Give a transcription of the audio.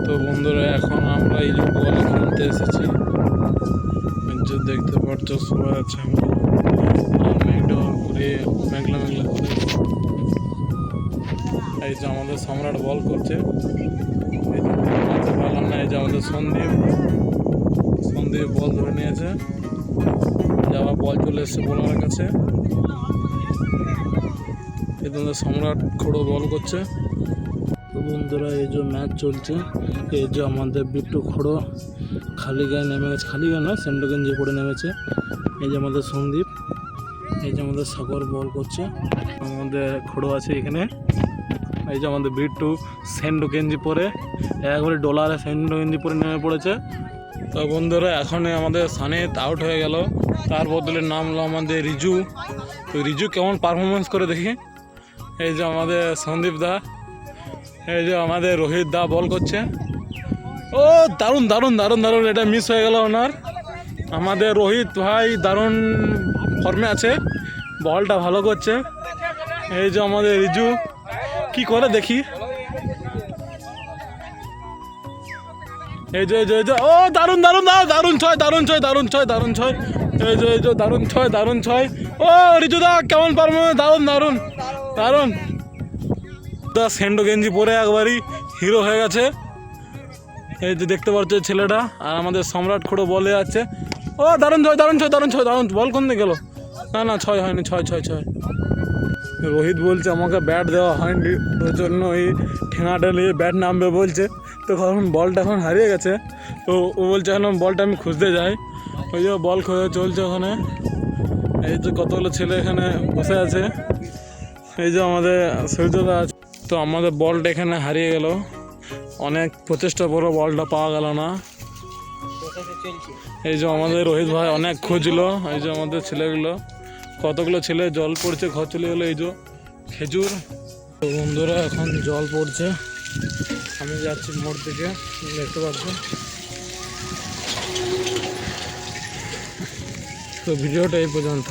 তো বন্ধুরা এখন আমরা এই যে বল খেলতে এসেছি, যে দেখতে পাচ্ছ সবাই আছে। আর মেঘটা ঘুরে মেঘলা মেঘলা করে এই যে আমাদের সম্রাট বল করছে। এই যে বললাম না, এই যে আমাদের সন্দীপ বল ধরে নিয়েছে, যাওয়া বল চলে এসছে বোলারের কাছে। এই যে সম্রাট খোড়ো বল করছে। তো বন্ধুরা এই যে ম্যাচ চলছে, এই যে আমাদের বিট্টু খোড়ো খালি গায়ে নেমে গেছে, খালি গায়ে নয় সেন্ডো গেঞ্জি পরে নেমেছে। এই যে আমাদের সন্দীপ, এই যে আমাদের সাগর বল করছে, আমাদের খোড়ো আছে এখানে। এই যে আমাদের বিট্টু সেন্ডো গেঞ্জি পরে একবারে ডলারে সেন্ডো গেঞ্জি পরে নেমে পড়েছে। তো বন্ধুরা এখন আমাদের সানিত আউট হয়ে গেল, তার বদলে নামলো আমাদের রিজু। তো রিজু কেমন পারফরমেন্স করে দেখি। এই যে আমাদের সন্দীপ দা, এই যে আমাদের রোহিত দা বল করছে। ও দারুণ দারুণ দারুণ দারুণ, এটা মিস হয়ে গেল ওনার। আমাদের রোহিত ভাই দারুণ ফর্মে আছে, বলটা ভালো করছে। এই যে আমাদের রিজু কি করে দেখি। এই যে ও দারুণ দারুণ দারুণ ছয় দারুণ ছয় দারুণ ছয় দারুণ ছয়। এই যে দারুণ ছয় দারুণ ছয়। ও রিজু দা কেমন পারফরমেন্স, দারুণ দারুণ দারুণ। সেন্ডো গেঞ্জি পরে একবারই হিরো হয়ে গেছে। এই যে দেখতে পাচ্ছ ছেলেটা, আর আমাদের সম্রাট খোড়ো বলে যাচ্ছে। ও দারুণ ছয় দারুণ ছয় দারুণ ছয় দারুণ। বল কোন দিকে গেল? না ছয় হয়নি, ছয়। রোহিত বলছে আমাকে ব্যাট দেওয়া হয়নি, ওই জন্য এই ঠেঙাটা নিয়ে ব্যাট নামবে বলছে। তো কারণ বলটা এখন হারিয়ে গেছে, তো ও বলছে এখন বলটা আমি খুঁজতে যাই। ওই যে বল খোঁজা চলছে ওখানে। এই যে কতগুলো ছেলে এখানে বসে আছে। এই যে আমাদের সূর্যদা আছে। তো আমাদের বলটা এখানে হারিয়ে গেল, অনেক প্রচেষ্টা পরও বলটা পাওয়া গেল না। এই যে আমাদের রোহিত ভাই অনেক খুঁজলো। এই যে আমাদের ছেলেগুলো, কতগুলো ছেলে জল পড়ছে, ঘর চলে গেলো। এই যে খেজুর। তো বন্ধুরা এখন জল পড়ছে, আমি যাচ্ছি মোড় দিকে, দেখতে পাচ্ছ। তো ভিডিওটা এই পর্যন্ত।